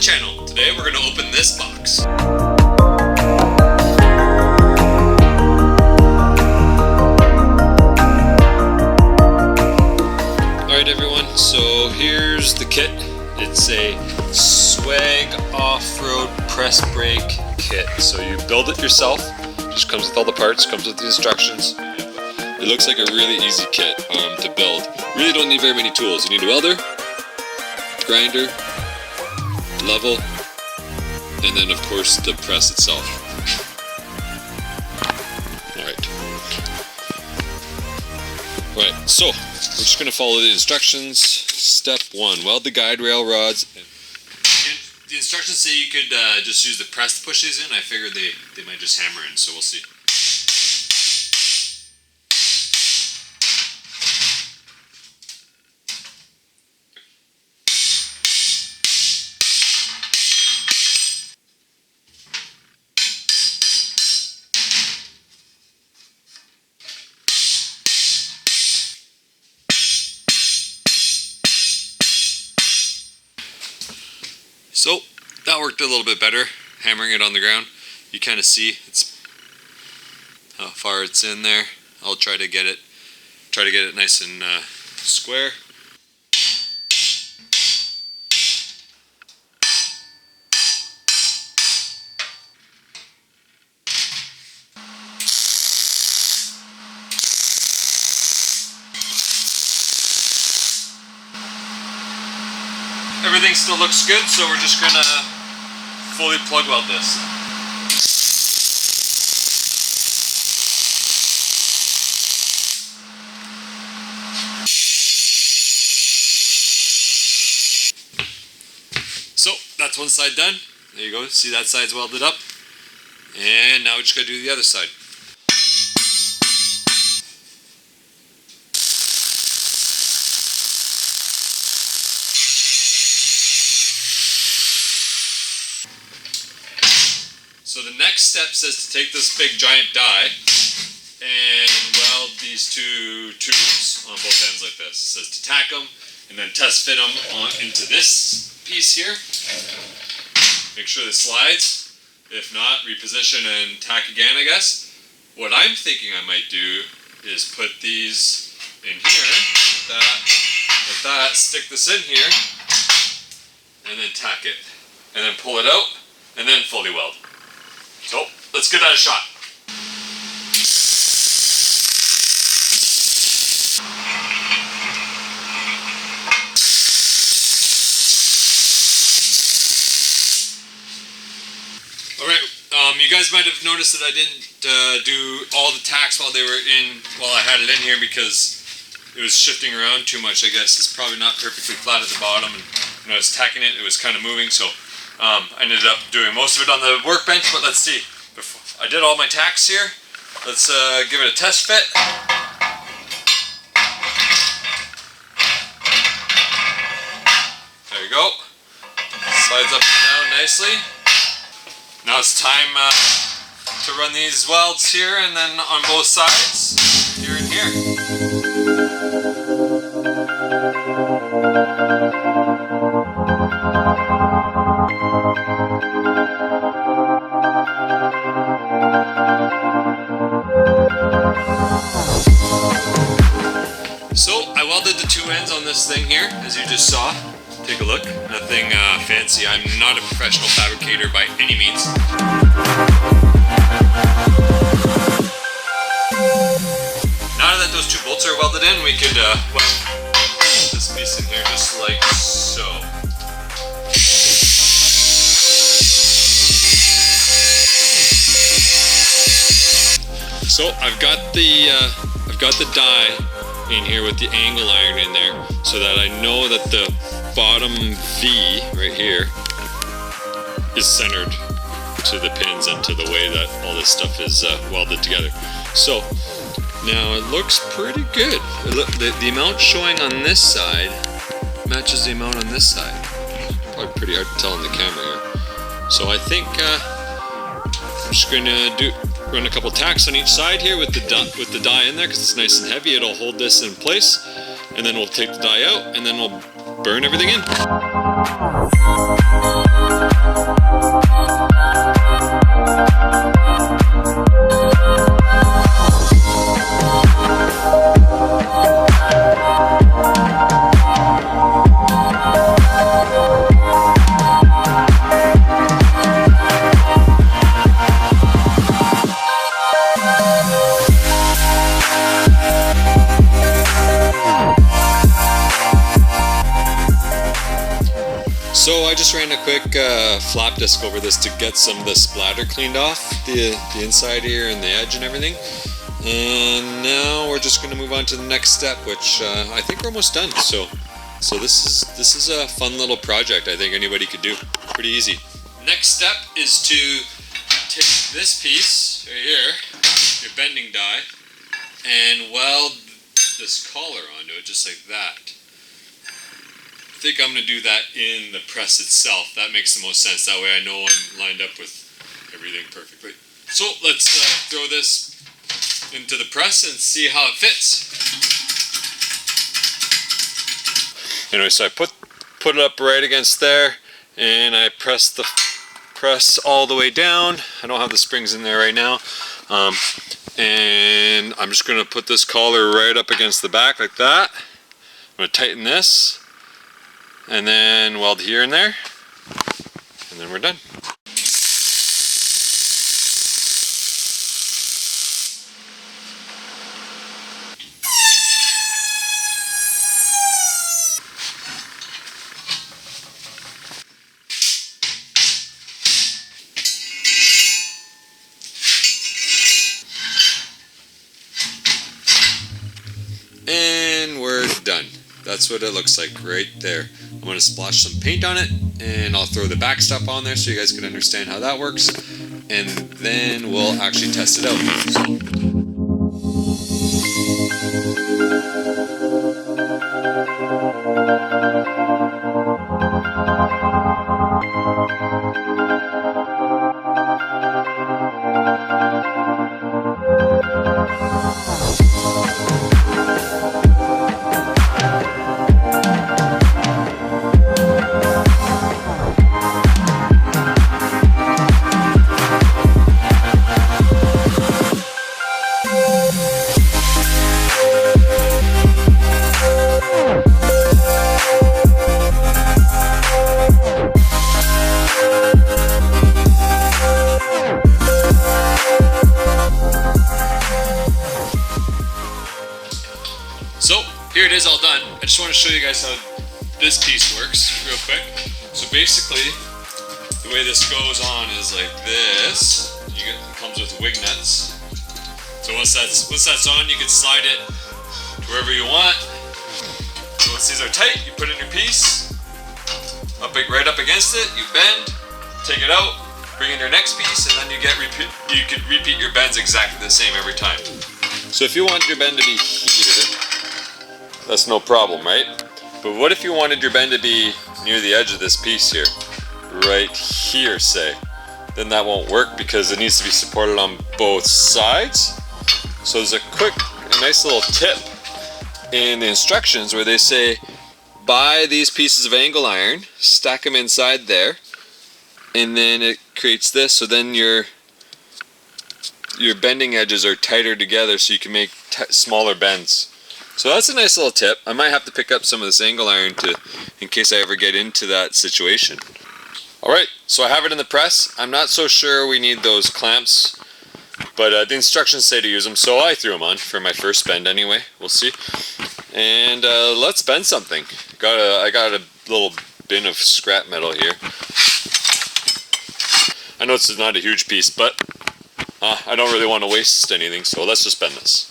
channel. Today we're going to open this box. Alright everyone, so here's the kit. It's a Swag Offroad press brake kit. So you build it yourself. Just comes with all the parts, comes with the instructions. It looks like a really easy kit to build. Really don't need very many tools. You need a welder, grinder, level, and then of course the press itself. Alright, so we're just going to follow the instructions. Step 1, weld the guide rail rods. The instructions say you could just use the press to push these in. I figured they might just hammer in, so we'll see. So that worked a little bit better, hammering it on the ground. You kind of see how far it's in there. I'll try to get it nice and square. Everything still looks good, so we're just gonna fully plug weld this. So that's one side done. There you go. See, that side's welded up. And now we just gotta do the other side. So the next step says to take this big giant die and weld these two tubes on both ends like this. It says to tack them and then test fit them into this piece here. Make sure this slides. If not, reposition and tack again, I guess. What I'm thinking I might do is put these in here, like that, stick this in here, and then tack it. And then pull it out, and then fully weld. So, let's give that a shot. Alright, you guys might have noticed that I didn't do all the tacks while I had it in here because it was shifting around too much, I guess. It's probably not perfectly flat at the bottom, and when I was tacking it, it was kind of moving, so I ended up doing most of it on the workbench, but let's see. I did all my tacks here. Let's give it a test fit. There you go. Slides up and down nicely. Now it's time to run these welds here and then on both sides, here and here. So I welded the two ends on this thing here, as you just saw. Take a look. Nothing fancy. I'm not a professional fabricator by any means. Now that those two bolts are welded in, we could weld this piece in here just like so. So I've got the die in here with the angle iron in there so that I know that the bottom V right here is centered to the pins and to the way that all this stuff is welded together. So now it looks pretty good. The amount showing on this side matches the amount on this side. Probably pretty hard to tell on the camera here. So I think I'm just going to run a couple tacks on each side here with the die in there because it's nice and heavy. It'll hold this in place, and then we'll take the die out and then we'll burn everything in. just ran a quick flap disc over this to get some of the splatter cleaned off the inside here and the edge and everything. And now we're just going to move on to the next step, which I think we're almost done. So this is a fun little project. I think anybody could do. Pretty easy. Next step is to take this piece right here, your bending die, and weld this collar onto it just like that. I think I'm going to do that in the press itself. That makes the most sense. That way I know I'm lined up with everything perfectly. So let's throw this into the press and see how it fits. Anyway, so I put it up right against there, and I press the press all the way down. I don't have the springs in there right now, and I'm just going to put this collar right up against the back like that. I'm going to tighten this, and then weld here and there, and then we're done. And we're done. That's what it looks like right there. I'm going to splash some paint on it, and I'll throw the backstop on there so you guys can understand how that works, and then we'll actually test it out. So here it is all done. I just want to show you guys how this piece works real quick. So basically the way this goes on is like this. It comes with wing nuts. So once that's on, you can slide it to wherever you want. So once these are tight, you put in your piece, right up against it, you bend, take it out, bring in your next piece, and then you can repeat your bends exactly the same every time. So if you want your bend to be here, that's no problem, right? But what if you wanted your bend to be near the edge of this piece here? Right here, say. Then that won't work because it needs to be supported on both sides. So there's a nice little tip in the instructions where they say, buy these pieces of angle iron, stack them inside there, and then it creates this, so then your bending edges are tighter together so you can make smaller bends. So that's a nice little tip. I might have to pick up some of this angle iron in case I ever get into that situation. Alright, so I have it in the press. I'm not so sure we need those clamps, but the instructions say to use them, so I threw them on for my first bend anyway. We'll see. And let's bend something. I got a little bin of scrap metal here. I know it's not a huge piece, but I don't really want to waste anything, so let's just bend this.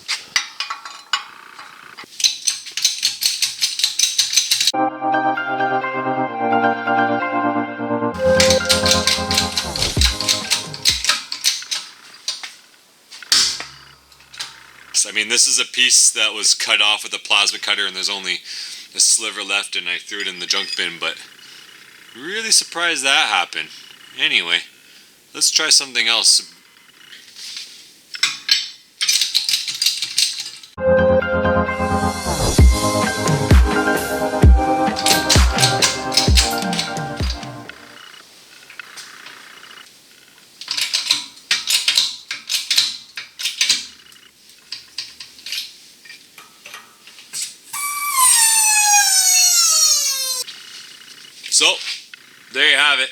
I mean, this is a piece that was cut off with a plasma cutter and there's only a sliver left, and I threw it in the junk bin, but really surprised that happened. Anyway, let's try something else. So, there you have it.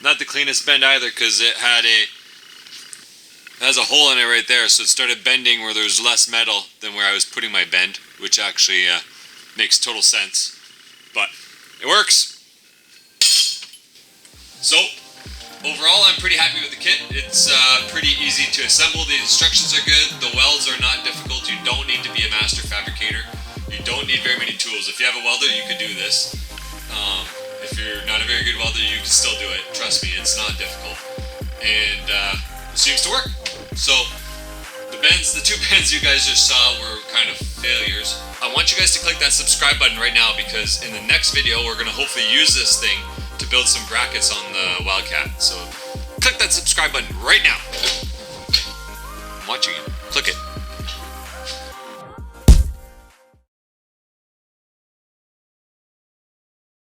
Not the cleanest bend either, because it has a hole in it right there, so it started bending where there's less metal than where I was putting my bend, which actually makes total sense. But it works. So overall, I'm pretty happy with the kit. It's pretty easy to assemble. The instructions are good. The welds are not difficult. You don't need to be a master fabricator. You don't need very many tools. If you have a welder, you could do this. If you're not a very good welder, you can still do it. Trust me, it's not difficult. And it seems to work. So the two bends you guys just saw were kind of failures. I want you guys to click that subscribe button right now, because in the next video, we're going to hopefully use this thing to build some brackets on the Wildcat. So click that subscribe button right now. I'm watching you. Click it.